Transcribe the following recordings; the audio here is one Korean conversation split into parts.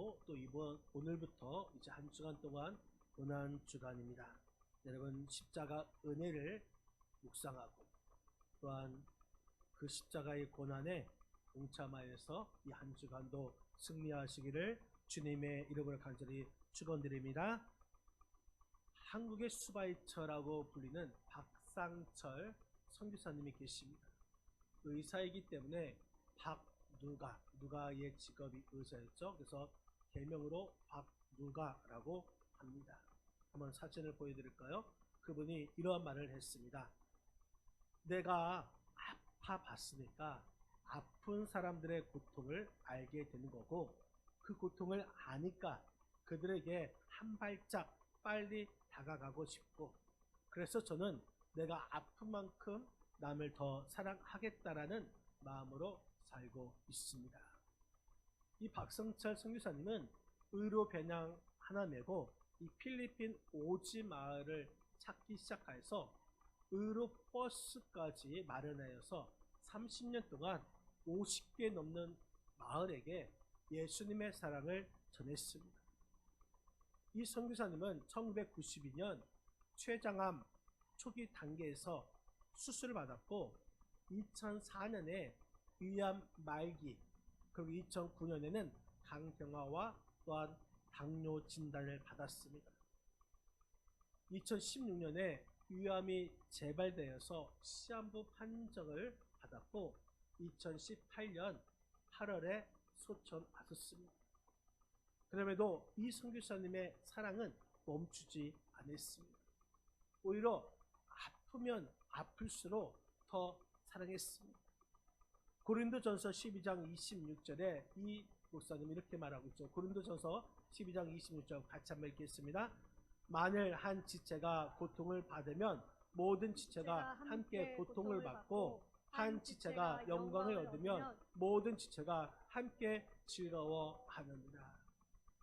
그리고 또 오늘부터 이제 한 주간 동안 고난 주간입니다. 여러분 십자가 은혜를 묵상하고 또한 그 십자가의 고난에 동참하여서 이 한 주간도 승리하시기를 주님의 이름으로 간절히 축원드립니다. 한국의 수바이처라고 불리는 박상철 선교사님이 계십니다. 의사이기 때문에 누가의 직업이 의사였죠. 그래서 개명으로 박누가라고 합니다. 한번 사진을 보여드릴까요? 그분이 이러한 말을 했습니다. 내가 아파봤으니까 아픈 사람들의 고통을 알게 되는 거고, 그 고통을 아니까 그들에게 한 발짝 빨리 다가가고 싶고, 그래서 저는 내가 아픈 만큼 남을 더 사랑하겠다라는 마음으로 살고 있습니다. 이 박성철 선교사님은 의료 배낭 하나 메고 이 필리핀 오지 마을을 찾기 시작해서 의료 버스까지 마련하여서 30년 동안 50개 넘는 마을에게 예수님의 사랑을 전했습니다. 이 선교사님은 1992년 췌장암 초기 단계에서 수술을 받았고 2004년에 위암 말기, 그리고 2009년에는 간경화와 또한 당뇨 진단을 받았습니다. 2016년에 위암이 재발되어서 시한부 판정을 받았고 2018년 8월에 소천하셨습니다. 그럼에도 이 선교사님의 사랑은 멈추지 않았습니다. 오히려 아프면 아플수록 더 사랑했습니다. 고린도전서 12장 26절에 이 목사님이 이렇게 말하고 있죠. 고린도전서 12장 26절 같이 한번 읽겠습니다. 만일 한 지체가 고통을 받으면 모든 지체가 함께 고통을 받고, 한 지체가 영광을 얻으면 모든 지체가 함께 즐거워하느니라.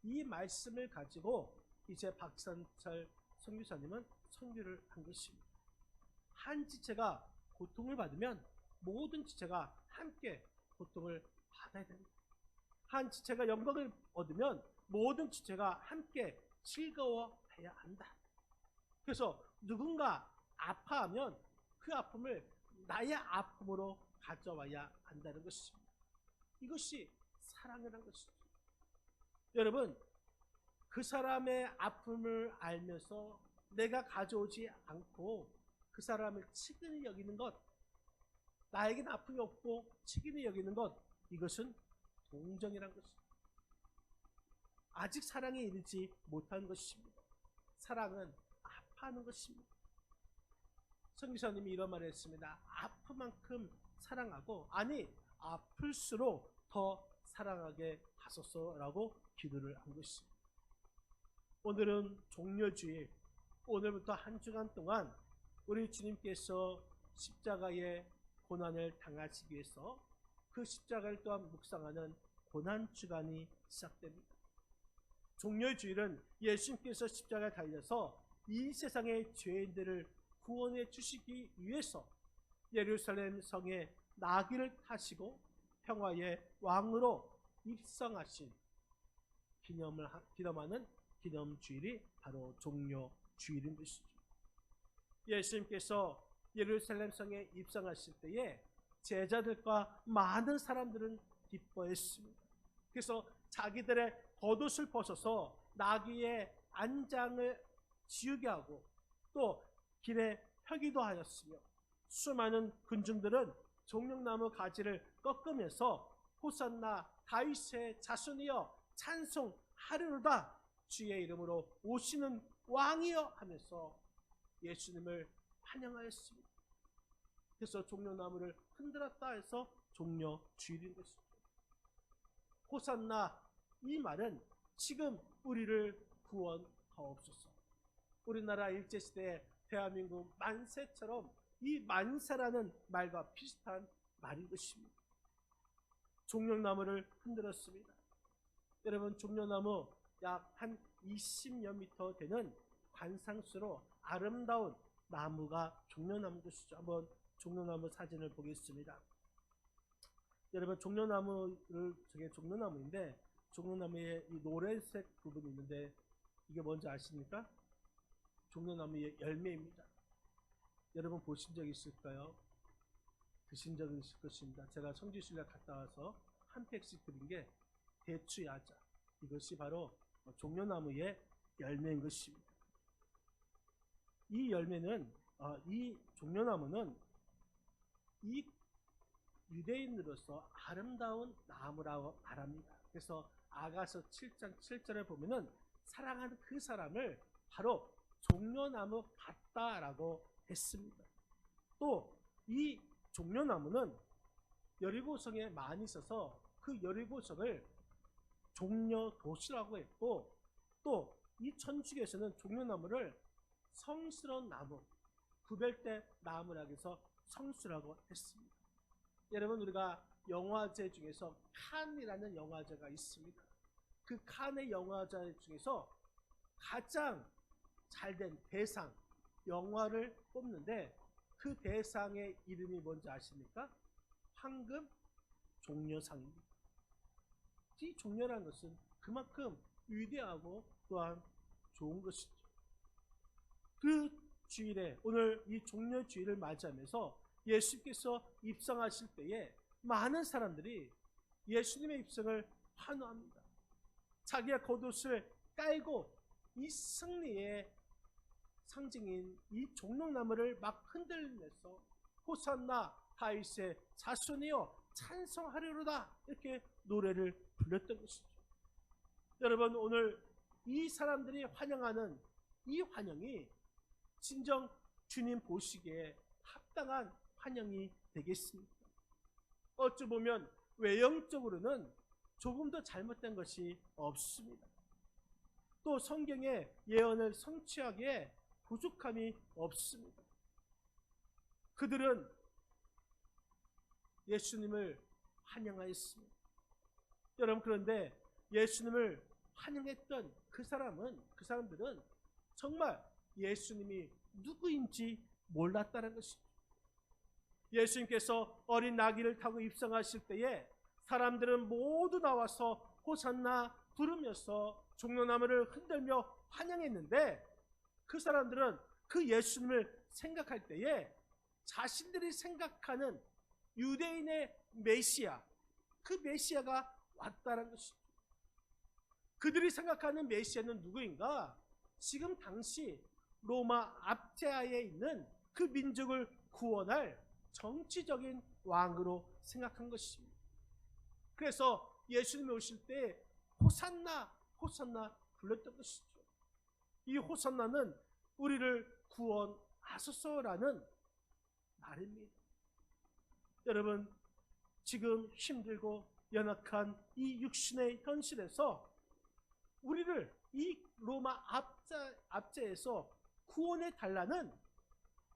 이 말씀을 가지고 이제 박상철 선교사님은 선교를 한 것입니다. 한 지체가 고통을 받으면 모든 지체가 함께 고통을 받아야 됩니다. 한 지체가 영광을 얻으면 모든 지체가 함께 즐거워해야 한다. 그래서 누군가 아파하면 그 아픔을 나의 아픔으로 가져와야 한다는 것입니다. 이것이 사랑이라는 것이죠. 여러분, 그 사람의 아픔을 알면서 내가 가져오지 않고 그 사람을 치근히 여기는 것, 나에게는 아픔이 없고 치근히 여기는 것, 이것은 동정이라는 것입니다. 아직 사랑에 이르지 못한 것입니다. 사랑은 아파하는 것입니다. 선교사님이 이런 말을 했습니다. 아픈 만큼 사랑하고, 아니 아플수록 더 사랑하게 하소서라고 기도를 한 것입니다. 오늘은 종려주일, 오늘부터 한 주간 동안 우리 주님께서 십자가의 고난을 당하시기 위해서 그 십자가를 또한 묵상하는 고난주간이 시작됩니다. 종려주일은 예수님께서 십자가에 달려서 이 세상의 죄인들을 구원해 주시기 위해서 예루살렘 성에 나귀를 타시고 평화의 왕으로 입성하신 기념하는 기념주일이 바로 종려주일인 것이죠. 예수님께서 예루살렘 성에 입성하실 때에 제자들과 많은 사람들은 기뻐했습니다. 그래서 자기들의 겉옷을 벗어서 나귀의 안장을 지우게 하고 또 길에 펴기도 하였으며, 수많은 군중들은 종려나무 가지를 꺾으면서 호산나 다윗의 자손이여 찬송하리로다, 주의 이름으로 오시는 왕이여 하면서 예수님을 환영하였습니다. 그래서 종려나무를 흔들었다 해서 종려주일인 것입니다. 호산나, 이 말은 지금 우리를 구원하옵소서. 우리나라 일제시대 대한민국 만세처럼 이 만세라는 말과 비슷한 말인 것입니다. 종려나무를 흔들었습니다. 여러분, 종려나무 약 한 20여 미터 되는 관상수로 아름다운 나무가 종려나무 것이죠. 한번 종려나무 사진을 보겠습니다. 여러분, 종려나무를, 저게 종려나무인데 종려나무에 이 노란색 부분이 있는데 이게 뭔지 아십니까? 종려나무의 열매입니다. 여러분 보신 적 있을까요? 드신 적 있을 것입니다. 제가 성지순례 갔다 와서 한 팩씩 드린 게 대추야자, 이것이 바로 종려나무의 열매인 것입니다. 이 열매는 이 종려나무는 이 유대인으로서 아름다운 나무라고 말합니다. 그래서 아가서 7장 7절에 보면은 사랑하는 그 사람을 바로 종려나무 같다라고 했습니다. 또 이 종려나무는 여리고성에 많이 있어서 그 여리고성을 종려도시라고 했고, 또 이 천주교에서는 종려나무를 성스러운 나무, 구별된 나무라고 해서 성수라고 했습니다. 여러분, 우리가 영화제 중에서 칸이라는 영화제가 있습니다. 그 칸의 영화제 중에서 가장 잘된 대상 영화를 뽑는데 그 대상의 이름이 뭔지 아십니까? 황금 종려상입니다. 이 종려라는 것은 그만큼 위대하고 또한 좋은 것이죠. 그 주일에, 오늘 이 종려 주일을 맞이하면서 예수께서 입성하실 때에 많은 사람들이 예수님의 입성을 환호합니다. 자기의 겉옷을 깔고 이 승리의 상징인 이 종려나무를 막 흔들면서 호산나 다윗의 자손이여 찬송하리로다, 이렇게 노래를 불렀던 것이죠. 여러분, 오늘 이 사람들이 환영하는 이 환영이 진정 주님 보시기에 합당한 환영이 되겠습니다. 어찌 보면 외형적으로는 조금 더 잘못된 것이 없습니다. 또 성경의 예언을 성취하기에 부족함이 없습니다. 그들은 예수님을 환영하였습니다. 여러분, 그런데 예수님을 환영했던 그 사람들은 정말 예수님이 누구인지 몰랐다는 것입니다. 예수님께서 어린 나귀를 타고 입성하실 때에 사람들은 모두 나와서 호산나 부르면서 종려나무를 흔들며 환영했는데, 그 사람들은 그 예수님을 생각할 때에 자신들이 생각하는 유대인의 메시아, 그 메시아가 왔다는 것입니다. 그들이 생각하는 메시아는 누구인가? 지금 당시 로마 압제하에 있는 그 민족을 구원할 정치적인 왕으로 생각한 것입니다. 그래서 예수님이 오실 때 호산나 호산나 불렀던 것이죠. 이 호산나는 우리를 구원하소서라는 말입니다. 여러분, 지금 힘들고 연약한 이 육신의 현실에서 우리를 이 로마 압제에서 구원해 달라는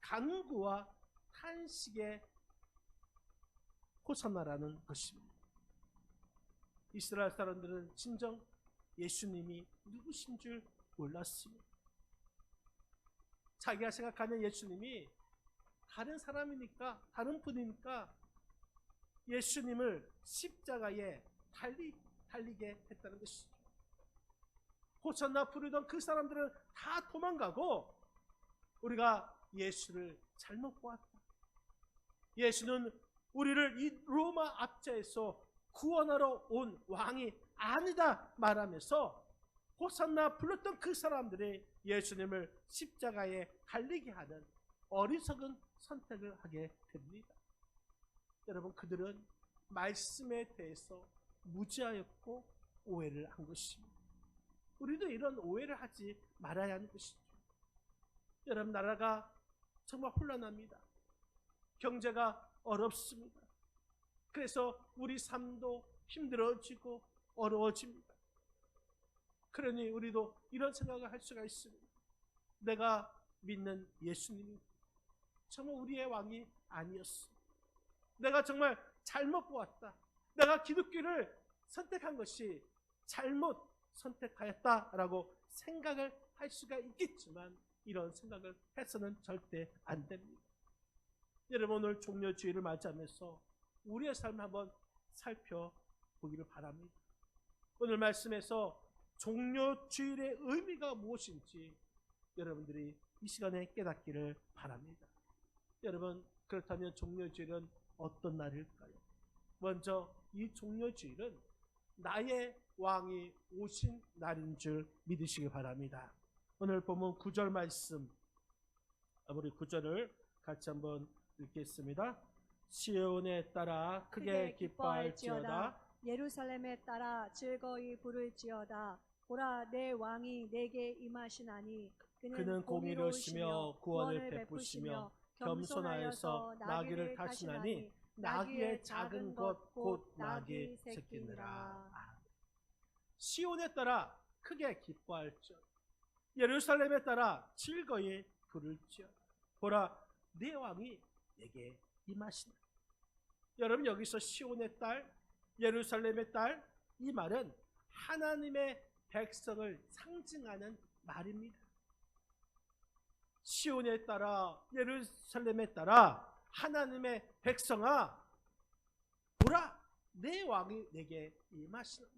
간구와 탄식의 호산나라는 것입니다. 이스라엘 사람들은 진정 예수님이 누구신 줄 몰랐습니다. 자기가 생각하는 예수님이 다른 사람이니까, 다른 분이니까 예수님을 십자가에 달리게 했다는 것이죠. 호산나 부르던 그 사람들은 다 도망가고 우리가 예수를 잘못 보았다. 예수는 우리를 이 로마 압제에서 구원하러 온 왕이 아니다 말하면서 호산나 불렀던 그 사람들이 예수님을 십자가에 달리게 하는 어리석은 선택을 하게 됩니다. 여러분, 그들은 말씀에 대해서 무지하였고 오해를 한 것입니다. 우리도 이런 오해를 하지 말아야 하는 것이죠. 여러분, 나라가 정말 혼란합니다. 경제가 어렵습니다. 그래서 우리 삶도 힘들어지고 어려워집니다. 그러니 우리도 이런 생각을 할 수가 있습니다. 내가 믿는 예수님이 정말 우리의 왕이 아니었어. 내가 정말 잘못 보았다. 내가 기독교를 선택한 것이 잘못 선택하였다라고 생각을 할 수가 있겠지만 이런 생각을 해서는 절대 안 됩니다. 여러분, 오늘 종려주의를 맞이하면서 우리의 삶을 한번 살펴보기를 바랍니다. 오늘 말씀에서 종료주일의 의미가 무엇인지 여러분들이 이 시간에 깨닫기를 바랍니다. 여러분, 그렇다면 종료주일은 어떤 날일까요? 먼저 이 종료주일은 나의 왕이 오신 날인 줄 믿으시기 바랍니다. 오늘 본문 9절 말씀, 우리 9절을 같이 한번 읽겠습니다. 시온에 따라 크게 기뻐할지어다. 예루살렘에 따라 즐거이 부를지어다. 보라, 내 왕이 내게 임하시나니 그는 공의로우시며 구원을 베푸시며 겸손하여서 나귀를 타시나니 나귀의 작은 것 곧 나귀 새끼니라. 시온에 따라 크게 기뻐할지어다. 예루살렘에 따라 즐거이 부를지어다. 보라, 내 왕이 내게 임하시나. 여러분, 여기서 시온의 딸, 예루살렘의 딸, 이 말은 하나님의 백성을 상징하는 말입니다. 시온에 따라, 예루살렘에 따라 하나님의 백성아, 보라, 내 왕이 내게 임하시나.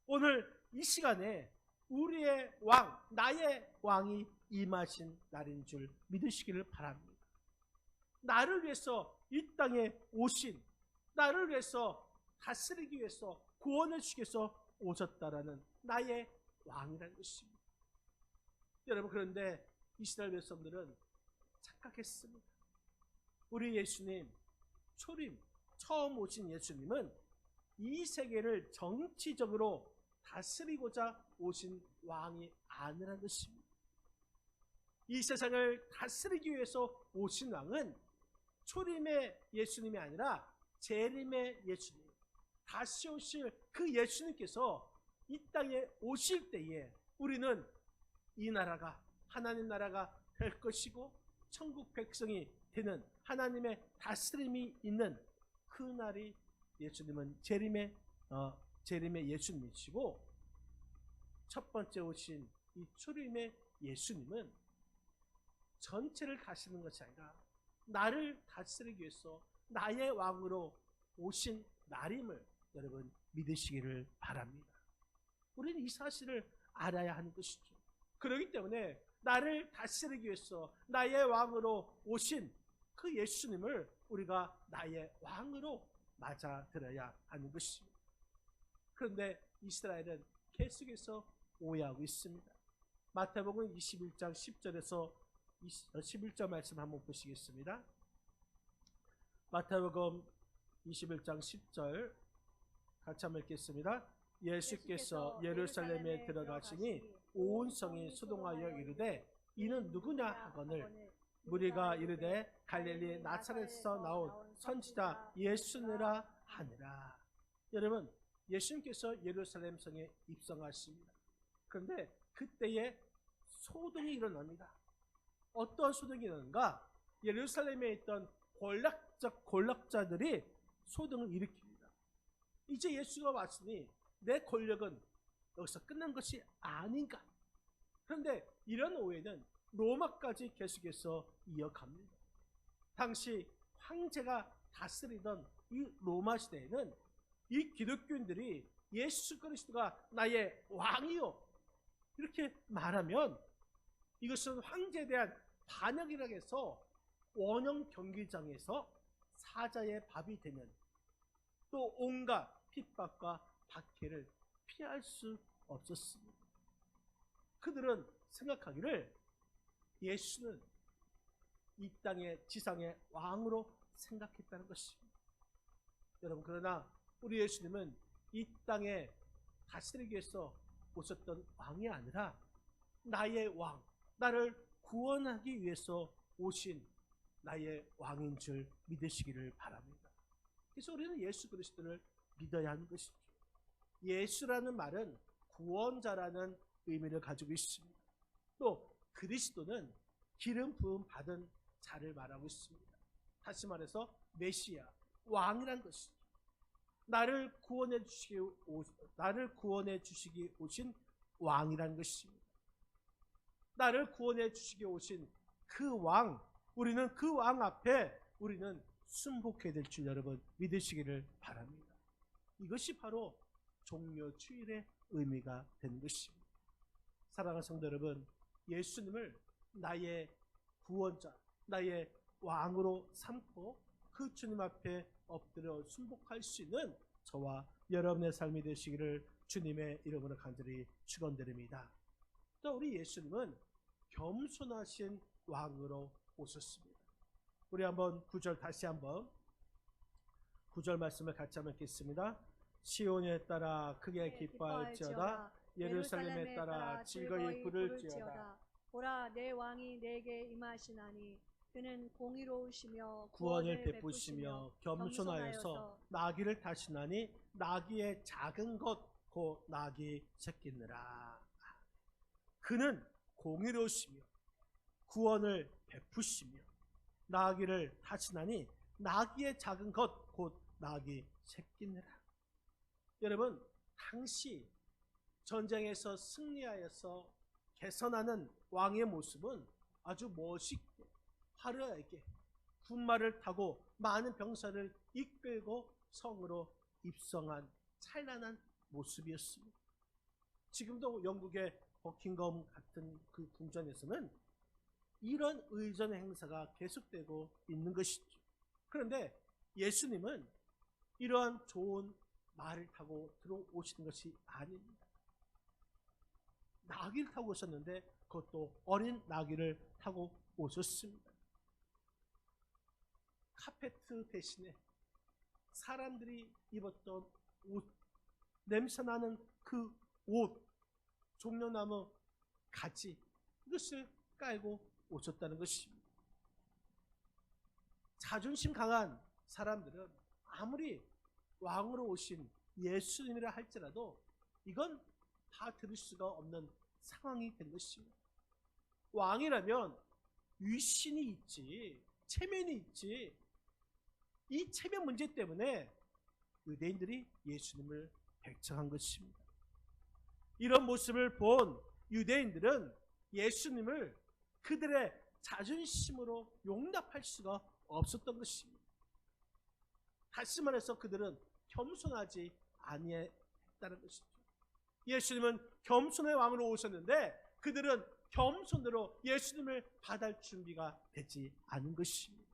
오늘 이 시간에 우리의 왕, 나의 왕이 임하신 날인 줄 믿으시기를 바랍니다. 나를 위해서 이 땅에 오신, 나를 위해서 다스리기 위해서, 구원을 주기 위해서 오셨다라는 나의 왕이라는 것입니다. 여러분, 그런데 이스라엘 백성들은 착각했습니다. 우리 예수님, 초림, 처음 오신 예수님은 이 세계를 정치적으로 다스리고자 오신 왕이 아니라는 것입니다. 이 세상을 다스리기 위해서 오신 왕은 초림의 예수님이 아니라 재림의 예수님, 다시 오실 그 예수님께서 이 땅에 오실 때에 우리는 이 나라가 하나님 나라가 될 것이고 천국 백성이 되는 하나님의 다스림이 있는 그 날이 예수님은 재림의 예수님이시고, 첫 번째 오신 이 초림의 예수님은 전체를 다스리는 것이 아니라 나를 다스리기 위해서 나의 왕으로 오신 날임을 여러분 믿으시기를 바랍니다. 우리는 이 사실을 알아야 하는 것이죠. 그렇기 때문에 나를 다스리기 위해서 나의 왕으로 오신 그 예수님을 우리가 나의 왕으로 맞아들여야 하는 것입니다. 그런데 이스라엘은 계속해서 오해하고 있습니다. 마태복음 21장 10절에서 11절 말씀 한번 보시겠습니다. 마태복음 21장 10절 같이 한번 읽겠습니다. 예수께서 예루살렘에 들어가시니 온 성이 수동하여 이르되 이는 누구냐 하거늘 무리가 이르되 갈릴리 나사렛에서 나온 선지자 예수니라 하니라. 여러분, 예수님께서 예루살렘 성에 입성하십니다. 그런데 그때에 소동이 일어납니다. 어떤 소동이 일어나는가? 예루살렘에 있던 권력자들이 소동을 일으킵니다. 이제 예수가 왔으니 내 권력은 여기서 끝난 것이 아닌가? 그런데 이런 오해는 로마까지 계속해서 이어갑니다. 당시 황제가 다스리던 이 로마 시대에는 이 기독교인들이 예수 그리스도가 나의 왕이요 이렇게 말하면 이것은 황제에 대한 반역이라고 해서 원형 경기장에서 사자의 밥이 되는, 또 온갖 핍박과 박해를 피할 수 없었습니다. 그들은 생각하기를 예수는 이 땅의 지상의 왕으로 생각했다는 것입니다. 여러분, 그러나 우리 예수님은 이 땅에 다스리기 위해서 오셨던 왕이 아니라 나의 왕, 나를 구원하기 위해서 오신 나의 왕인 줄 믿으시기를 바랍니다. 그래서 우리는 예수 그리스도를 믿어야 하는 것이죠. 예수라는 말은 구원자라는 의미를 가지고 있습니다. 또 그리스도는 기름 부음 받은 자를 말하고 있습니다. 다시 말해서 메시아, 왕이란 것이죠. 나를 구원해 주시기 오신 왕이란 것입니다. 나를 구원해 주시기 오신 그 왕, 우리는 그 왕 앞에 우리는 순복해야 될 줄 여러분 믿으시기를 바랍니다. 이것이 바로 종료 주일의 의미가 되는 것입니다. 사랑하는 성도 여러분, 예수님을 나의 구원자, 나의 왕으로 삼고 그 주님 앞에 엎드려 순복할 수 있는 저와 여러분의 삶이 되시기를 주님의 이름으로 간절히 축원드립니다. 또 우리 예수님은 겸손하신 왕으로 오셨습니다. 우리 한번 9절 다시 한번 9절 말씀을 같이 한번 읽겠습니다. 시온에 따라 크게 기뻐할지어다 예루살렘에 따라 즐거이 부를지어다. 보라 내 왕이 내게 임하시나니 그는 공의로우시며 구원을 베푸시며 겸손하여서 나귀를 타시나니 나귀의 작은 것 곧 나귀 새끼느라. 그는 공의로우시며 구원을 베푸시며 나귀를 타시나니 나귀의 작은 것 곧 나귀 새끼느라. 여러분, 당시 전쟁에서 승리하여서 개선하는 왕의 모습은 아주 멋있게 화려하게 군마를 타고 많은 병사를 이끌고 성으로 입성한 찬란한 모습이었습니다. 지금도 영국의 버킹엄 같은 그 궁전에서는 이런 의전 행사가 계속되고 있는 것이죠. 그런데 예수님은 이러한 좋은 말을 타고 들어오시는 것이 아닙니다. 나귀를 타고 오셨는데 그것도 어린 나귀를 타고 오셨습니다. 카페트 대신에 사람들이 입었던 옷, 냄새나는 그 옷, 종려나무 가지, 이것을 깔고 오셨다는 것입니다. 자존심 강한 사람들은 아무리 왕으로 오신 예수님이라 할지라도 이건 다 들을 수가 없는 상황이 된 것입니다. 왕이라면 위신이 있지, 체면이 있지. 이 체면 문제 때문에 유대인들이 예수님을 백청한 것입니다. 이런 모습을 본 유대인들은 예수님을 그들의 자존심으로 용납할 수가 없었던 것입니다. 다시 말해서 그들은 겸손하지 아니했다는 것이죠. 예수님은 겸손의 왕으로 오셨는데 그들은 겸손으로 예수님을 받을 준비가 되지 않은 것입니다.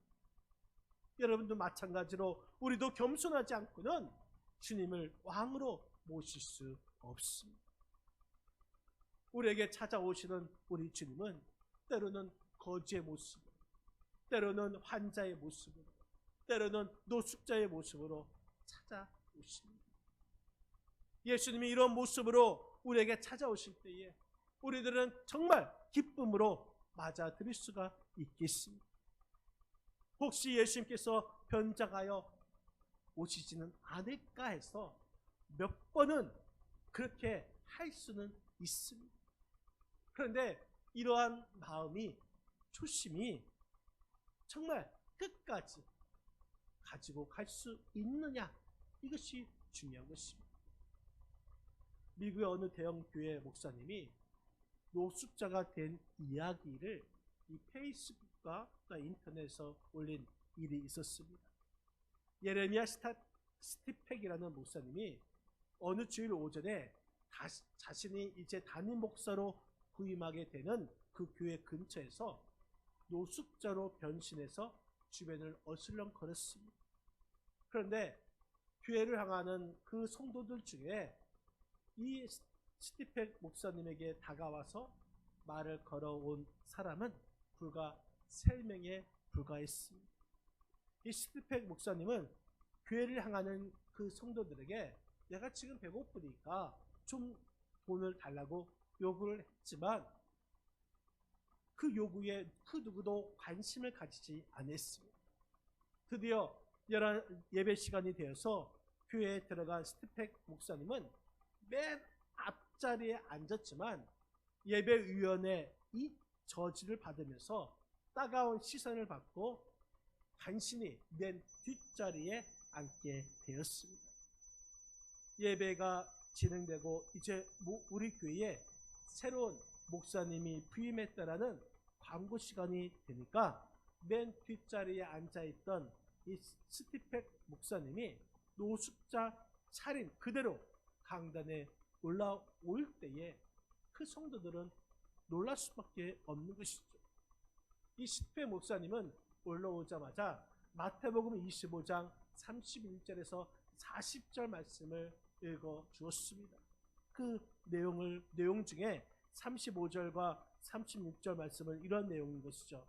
여러분도 마찬가지로 우리도 겸손하지 않고는 주님을 왕으로 모실 수 없습니다. 우리에게 찾아오시는 우리 주님은 때로는 거지의 모습으로, 때로는 환자의 모습으로, 때로는 노숙자의 모습으로 찾아오십니다. 예수님이 이런 모습으로 우리에게 찾아오실 때에 우리들은 정말 기쁨으로 맞아들일 수가 있겠습니다. 혹시 예수님께서 변장하여 오시지는 않을까 해서 몇 번은 그렇게 할 수는 있습니다. 그런데 이러한 마음이, 초심이 정말 끝까지 가지고 갈 수 있느냐, 이것이 중요한 것입니다. 미국의 어느 대형 교회 목사님이 노숙자가 된 이야기를 이 페이스북과 인터넷에서 올린 일이 있었습니다. 예레미야 스티펙이라는 목사님이 어느 주일 오전에 자신이 이제 담임 목사로 부임하게 되는 그 교회 근처에서 노숙자로 변신해서 주변을 어슬렁거렸습니다. 그런데 교회를 향하는 그 성도들 중에 이 스티펙 목사님에게 다가와서 말을 걸어온 사람은 불과 3명에 불과했습니다. 이 스티펙 목사님은 교회를 향하는 그 성도들에게 내가 지금 배고프니까 좀 돈을 달라고 요구를 했지만 그 요구에 그 누구도 관심을 가지지 않았습니다. 드디어 예배 시간이 되어서 교회에 들어간 스티펙 목사님은 맨 앞자리에 앉았지만 예배위원회 이 저지를 받으면서 따가운 시선을 받고 간신히 맨 뒷자리에 앉게 되었습니다. 예배가 진행되고 이제 우리 교회에 새로운 목사님이 부임했다라는 광고 시간이 되니까 맨 뒷자리에 앉아있던 이 스티펙 목사님이 노숙자 차림 그대로 강단에 올라올 때에 그 성도들은 놀랄 수밖에 없는 것이죠. 이 스페 목사님은 올라오자마자 마태복음 25장 31절에서 40절 말씀을 읽어 주었습니다. 그 내용 중에 35절과 36절 말씀은 이런 내용인 것이죠.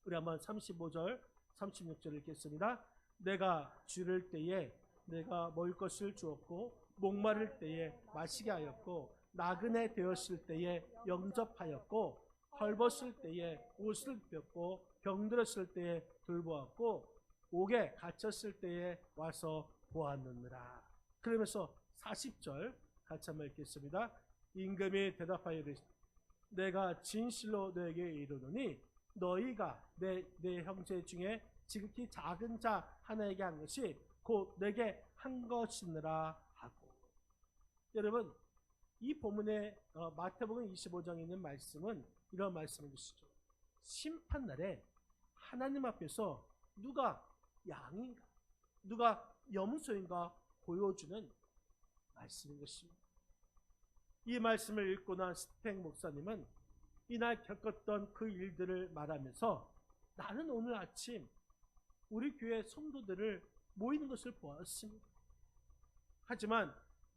우리 한번 35절, 36절 읽겠습니다. 내가 주를 때에 내가 먹을 것을 주었고 목마를 때에 마시게 하였고 나그네 되었을 때에 영접하였고 헐벗을 때에 옷을 입혔고 병들었을 때에 돌보았고 옥에 갇혔을 때에 와서 보았느니라. 그러면서 40절 같이 한번 읽겠습니다. 임금이 대답하여 이르시되 내가 진실로 너에게 이르노니 너희가 내 형제 중에 지극히 작은 자 하나에게 한 것이 곧 내게 한 것이니라 하고. 여러분, 이 본문의 마태복음 25장에 있는 말씀은 이런 말씀인 것이죠. 심판날에 하나님 앞에서 누가 양인가 누가 염소인가 보여주는 말씀인 것입니다. 이 말씀을 읽고 난 스팽 목사님은 이날 겪었던 그 일들을 말하면서 나는 오늘 아침 우리 교회 성도들을 모이는 것을 보았습니다. 하지만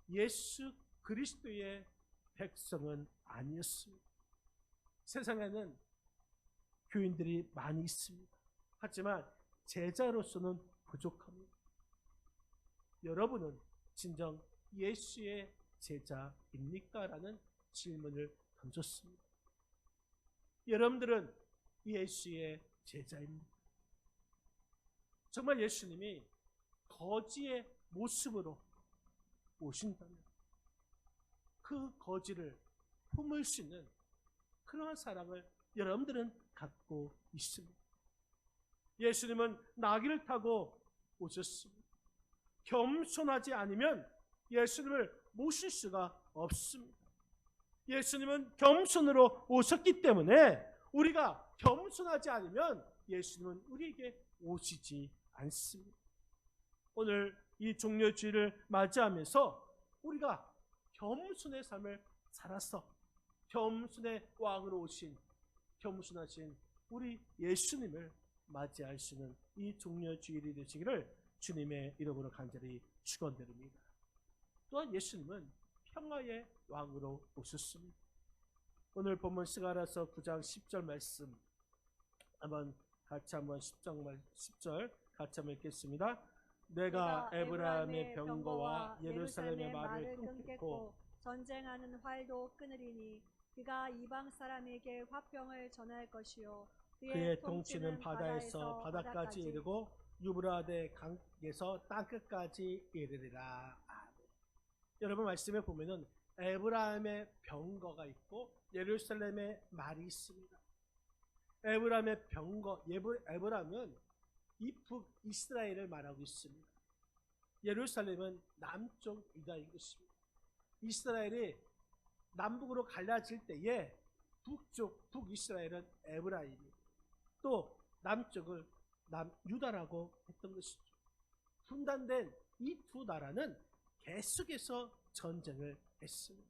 예수 그리스도의 백성은 아니었습니다. 세상에는 교인들이 많이 있습니다. 하지만 제자로서는 부족합니다. 여러분은 진정 예수의 제자입니까? 라는 질문을 던졌습니다. 여러분들은 예수의 제자입니다. 정말 예수님이 거지의 모습으로 오신다면 그 거지를 품을 수 있는 그러한 사랑을 여러분들은 갖고 있습니다. 예수님은 나귀를 타고 오셨습니다. 겸손하지 않으면 예수님을 모실 수가 없습니다. 예수님은 겸손으로 오셨기 때문에 우리가 겸손하지 않으면 예수님은 우리에게 오시지 않습니다. 오늘 이 종려주의를 맞이하면서 우리가 겸손의 삶을 살아서 겸손의 왕으로 오신 겸손하신 우리 예수님을 맞이할 수 있는 이 종려주일이 되시기를 주님의 이름으로 간절히 축원드립니다. 또한 예수님은 평화의 왕으로 오셨습니다. 오늘 본문 스가랴서 9장 10절 말씀 같이 한번 10절 같이 한번 읽겠습니다. 내가 에브라임의 병거와 예루살렘의 말을 끊겠고 전쟁하는 활도 끊으리니 그가 이방 사람에게 화평을 전할 것이요 그의 통치는 바다에서 바다까지 이르고 유브라데 강에서 땅끝까지 이르리라. 여러분 말씀에 보면은 에브라임의 병거가 있고 예루살렘의 말이 있습니다. 에브라임의 병거, 에브라임은 이북 이스라엘을 말하고 있습니다. 예루살렘은 남쪽 유다인 것입니다. 이스라엘이 남북으로 갈라질 때에 북이스라엘은 에브라임이 또 남쪽을 유다라고 했던 것이죠. 분단된 이 두 나라는 계속해서 전쟁을 했습니다.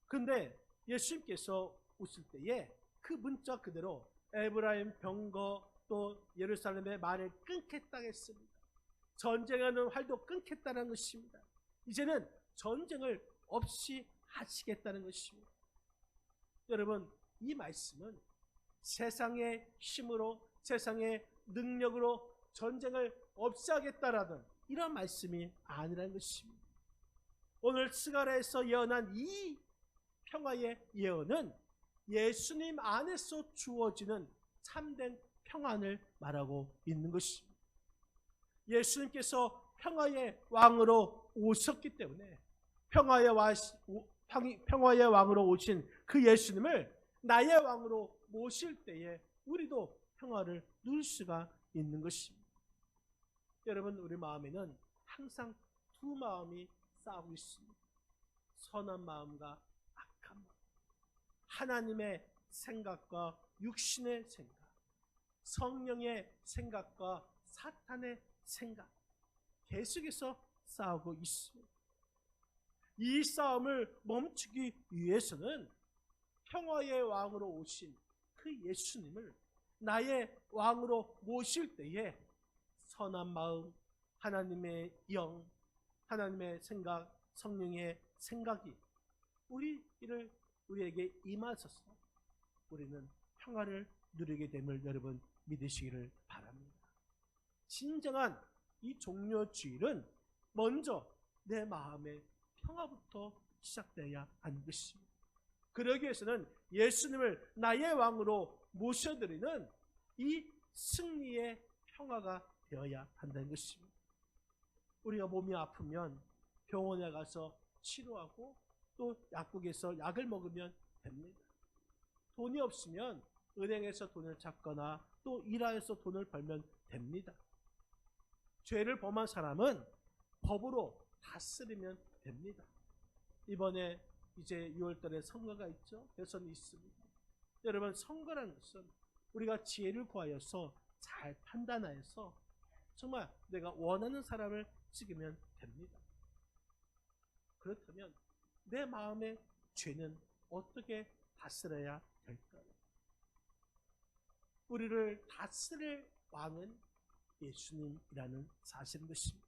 그런데 예수님께서 오실 때에 그 문자 그대로 에브라임 병거 또 예루살렘의 말을 끊겠다고 했습니다. 전쟁하는 활도 끊겠다는 것입니다. 이제는 전쟁을 없이 하시겠다는 것입니다. 여러분, 이 말씀은 세상의 힘으로 세상의 능력으로 전쟁을 없애하겠다라는 이런 말씀이 아니라는 것입니다. 오늘 스가랴에서 예언한 이 평화의 예언은 예수님 안에서 주어지는 참된 평안을 말하고 있는 것입니다. 예수님께서 평화의 왕으로 오셨기 때문에 평화의 왕으로 오신 그 예수님을 나의 왕으로 모실 때에 우리도 평화를 누릴 수가 있는 것입니다. 여러분, 우리 마음에는 항상 두 마음이 싸우고 있습니다. 선한 마음과 악한 마음. 하나님의 생각과 육신의 생각, 성령의 생각과 사탄의 생각, 계속해서 싸우고 있습니다. 이 싸움을 멈추기 위해서는 평화의 왕으로 오신 그 예수님을 나의 왕으로 모실 때에 선한 마음, 하나님의 영, 하나님의 생각, 성령의 생각이 우리에게 임하셔서 우리는 평화를 누리게 됨을 여러분 믿으시기를 바랍니다. 진정한 이 종료주일은 먼저 내 마음의 평화부터 시작되어야 하는 것입니다. 그러기 위해서는 예수님을 나의 왕으로 모셔드리는 이 승리의 평화가 되어야 한다는 것입니다. 우리가 몸이 아프면 병원에 가서 치료하고 또 약국에서 약을 먹으면 됩니다. 돈이 없으면 은행에서 돈을 찾거나 또 일하여서 돈을 벌면 됩니다. 죄를 범한 사람은 법으로 다스리면 됩니다. 이번에 이제 6월달에 선거가 있죠. 대선이 있습니다. 여러분, 선거라는 것은 우리가 지혜를 구하여서 잘 판단하여서 정말 내가 원하는 사람을 찍으면 됩니다. 그렇다면 내 마음의 죄는 어떻게 다스려야 될까요? 우리를 다스릴 왕은 예수님이라는 사실인 것입니다.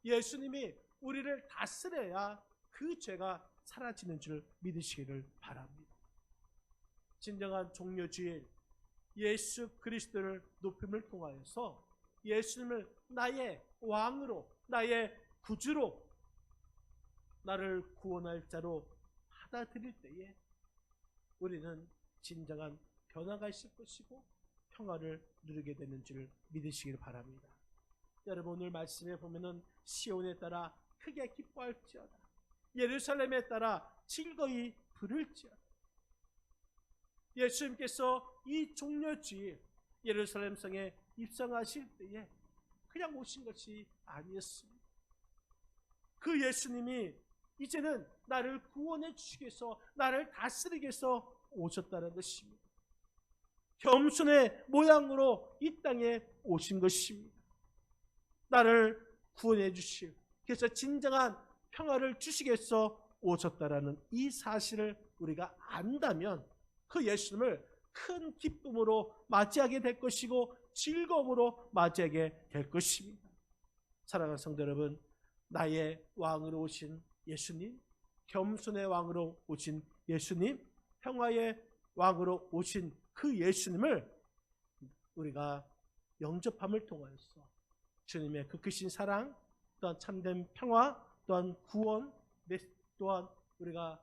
예수님이 우리를 다스려야 그 죄가 사라지는 줄 믿으시기를 바랍니다. 진정한 종료주일 예수 그리스도를 높임을 통하여서 예수님을 나의 왕으로, 나의 구주로, 나를 구원할 자로 받아들일 때에 우리는 진정한 변화가 있을 것이고 평화를 누리게 되는 줄 믿으시길 바랍니다. 여러분, 오늘 말씀에 보면은 시온에 따라 크게 기뻐할지어다, 예루살렘에 따라 즐거이 부를지어다. 예수님께서 이 종료주일 예루살렘 성에 입성하실 때에 그냥 오신 것이 아니었습니다. 그 예수님이 이제는 나를 구원해 주시기 위해서, 나를 다스리기 위해서 오셨다는 것입니다. 겸손의 모양으로 이 땅에 오신 것입니다. 나를 구원해 주실, 그래서 진정한 평화를 주시기 위해서 오셨다라는 이 사실을 우리가 안다면 그 예수님을 큰 기쁨으로 맞이하게 될 것이고 즐거움으로 맞이하게 될 것입니다. 사랑하는 성도 여러분, 나의 왕으로 오신 예수님, 겸손의 왕으로 오신 예수님, 평화의 왕으로 오신 그 예수님을 우리가 영접함을 통하여서 주님의 그 크신 사랑, 또한 참된 평화, 또한 구원, 또한 우리가